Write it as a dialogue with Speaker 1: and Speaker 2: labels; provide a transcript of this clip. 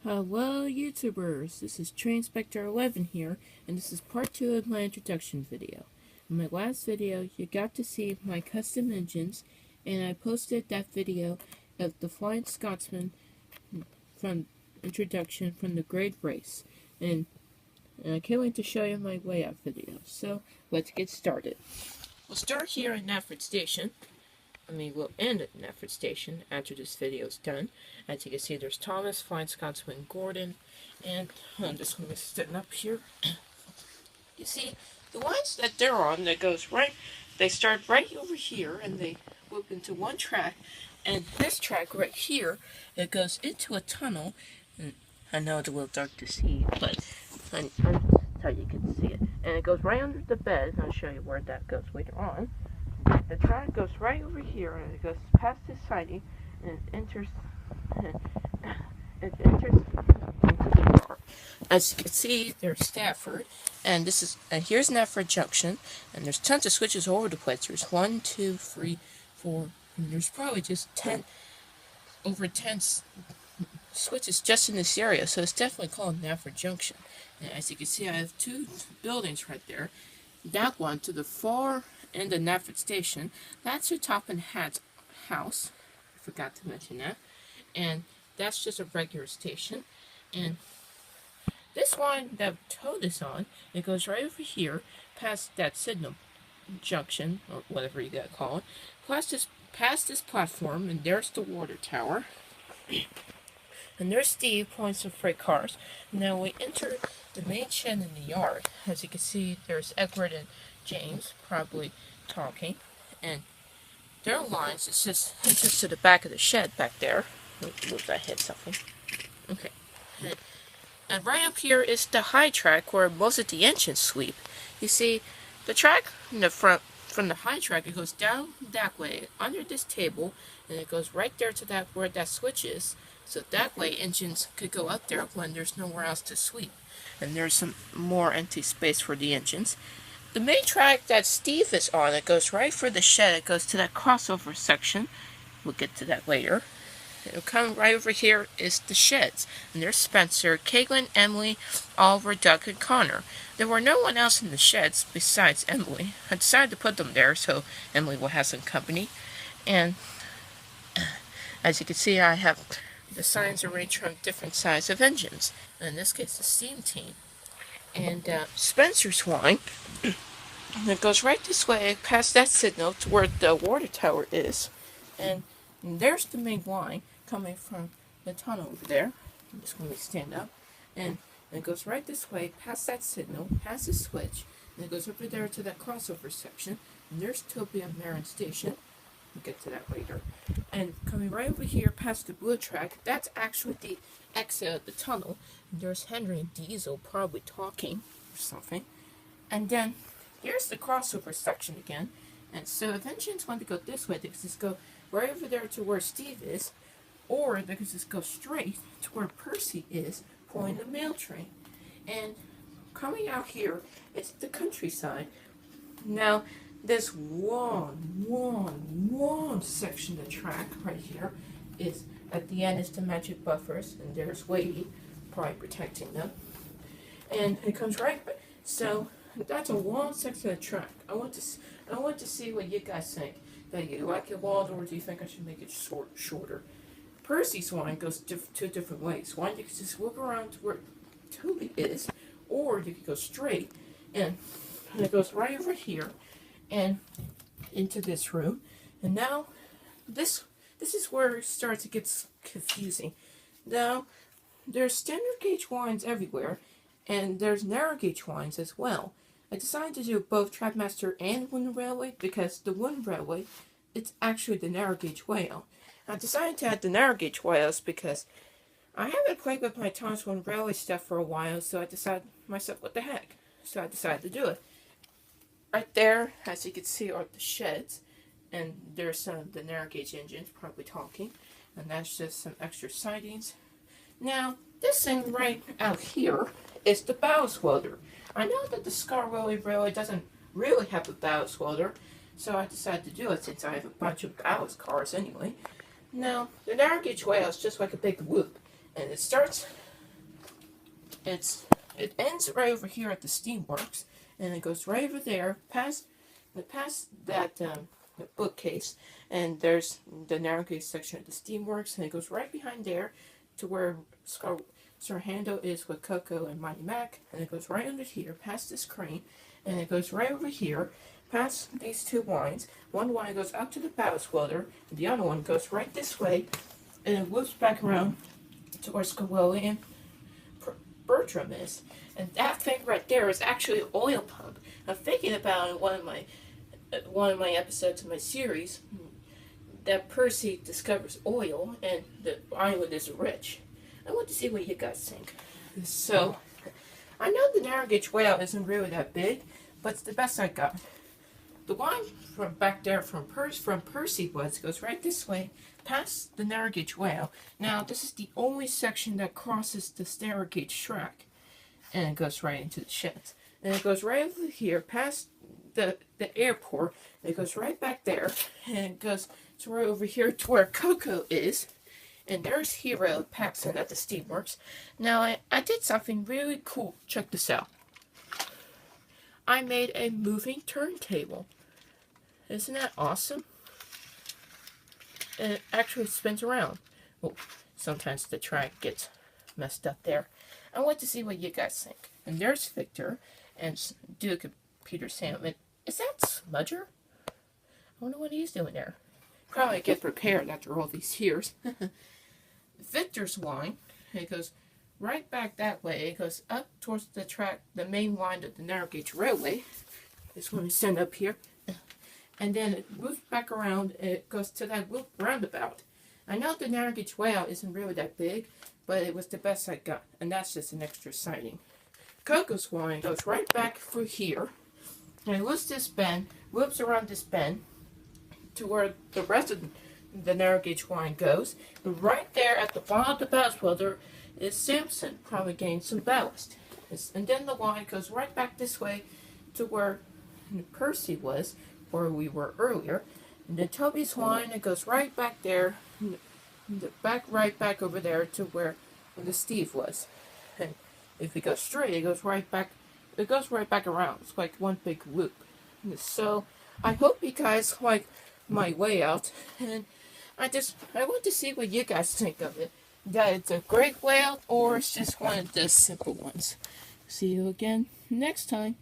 Speaker 1: Hello YouTubers, this is TrainSpectre11 here, and this is part 2 of my introduction video. In my last video, you got to see my custom engines, and I posted that video of the Flying Scotsman from introduction from the Grade Race, and I can't wait to show you my layout video, so let's get started. We'll start here at Knapford Station. We'll end at Knapford Station after this video is done. As you can see, there's Thomas, Flying Scotsman, Gordon, and I'm just going to sit up here. You see, the ones that they're on, that goes right, they start right over here, and they loop into one track, and this track right here, it goes into a tunnel, and I know it's a little dark to see, but that's how you can see it. And it goes right under the bed, and I'll show you where that goes later on. The track goes right over here, and it goes past this siding, and it enters into the car. As you can see, there's Stafford, and here's Knapford Junction, and there's tons of switches all over the place. There's 1, 2, 3, 4, and there's probably just over 10 switches just in this area, so it's definitely called Knapford Junction. And as you can see, I have two buildings right there. That one to the far end of Knapford Station, that's your Topham Hatt's house. I forgot to mention that. And that's just a regular station. And this one that Toad is on, it goes right over here, past that signal junction, or whatever you gotta call it, past this platform, and there's the water tower. And there's Steve pulling some freight cars. Now we enter the main shed in the yard. As you can see, there's Edward and James probably talking. And their lines, it's just to the back of the shed back there. Move that, hit something. Okay. And right up here is the high track where most of the engines sweep. You see, the track in the front, from the high track, it goes down that way, under this table, and it goes right there to that where that switch is. So that way engines could go up there when there's nowhere else to sweep. And there's some more empty space for the engines. The main track that Steve is on, it goes right for the shed. It goes to that crossover section. We'll get to that later. It'll come right over here is the sheds. And there's Spencer, Caitlin, Emily, Oliver, Doug, and Connor. There were no one else in the sheds besides Emily. I decided to put them there so Emily will have some company. And as you can see, I have the signs arranged from different sizes of engines. In this case, the steam team. And Spencer's line, and it goes right this way past that signal to where the water tower is. And there's the main line coming from the tunnel over there. I'm just going to stand up. And it goes right this way past that signal, past the switch. And it goes over there to that crossover section. And there's Toby and Marin Station. We'll get to that later. And coming right over here past the blue track, that's actually the exit of the tunnel. And there's Henry and Diesel probably talking or something. And then here's the crossover section again. And so if engines want to go this way, they can just go right over there to where Steve is, or they can just go straight to where Percy is pulling the mail train. And coming out here is the countryside. Now, this long section of the track right here is, at the end is the magic buffers, and there's Lady, probably protecting them. And it comes right back. So, that's a long section of the track. I want to see what you guys think. Do you like it long, or do you think I should make it shorter? Percy's line goes two different ways. One, you can just look around to where Toby is, or you can go straight, and it goes right over here, and into this room. And now, this is where it starts to get confusing. Now, there's standard gauge lines everywhere, and there's narrow gauge lines as well. I decided to do both Trackmaster and Wooden Railway because the Wooden Railway, it's actually the narrow gauge whale. I decided to add the narrow gauge whales because I haven't played with my Thomas Wooden Railway stuff for a while, so I decided myself, what the heck? So I decided to do it. Right there, as you can see, are the sheds, and there's some of the narrow gauge engines probably talking, and that's just some extra sidings. Now, this thing right out here is the ballast welder. I know that the Scarwelly Railway doesn't really have a ballast welder, so I decided to do it since I have a bunch of ballast cars anyway. Now, the narrow gauge whale is just like a big loop, and it starts it ends right over here at the Steamworks, and it goes right over there past that the bookcase, and there's the narrow gauge section of the Steamworks, and it goes right behind there to where Sarhando is with Coco and Mighty Mac, and it goes right under here past this crane, and it goes right over here past these two wines. One wine goes out to the ballast welder, and the other one goes right this way, and it whoops back around to where Skowoli and Bertram is. And that thing right there is actually an oil pump. I'm thinking about in one of my episodes of my series that Percy discovers oil and the island is rich. I want to see what you guys think. So, I know the narrow gauge whale isn't really that big, but it's the best I got. The one from back there from Percy Woods goes right this way, past the narrow gauge whale. Now, this is the only section that crosses the narrow gauge track, and it goes right into the sheds. And it goes right over here, past the airport, and it goes right back there, and it goes to right over here to where Coco is. And there's Hero Paxton at the Steamworks. Now, I did something really cool. Check this out. I made a moving turntable. Isn't that awesome? And it actually spins around. Well, sometimes the track gets messed up there. I want to see what you guys think. And there's Victor and Duke and Peter Salmon. Is that Smudger? I wonder what he's doing there. Probably get prepared after all these years. Victor's line, it goes right back that way. It goes up towards the track, the main line of the narrow gauge railway. This one is sent up here. And then it moves back around, and it goes to that loop roundabout. I know the narrow gauge whale isn't really that big, but it was the best I got, and that's just an extra sighting. Coco's line goes right back through here, and it looks this bend, whoops around this bend, to where the rest of the narrow gauge line goes. And right there at the bottom of the ballast welder is Samson, probably getting some ballast. And then the line goes right back this way to where Percy was, where we were earlier. And then Toby's line, it goes right back there, right back over there to where the Steve was. And if we go straight, it goes right back around. It's like one big loop. So I hope you guys like my layout, and I want to see what you guys think of it. That it's a great layout, or it's just one of the simple ones. See you again next time.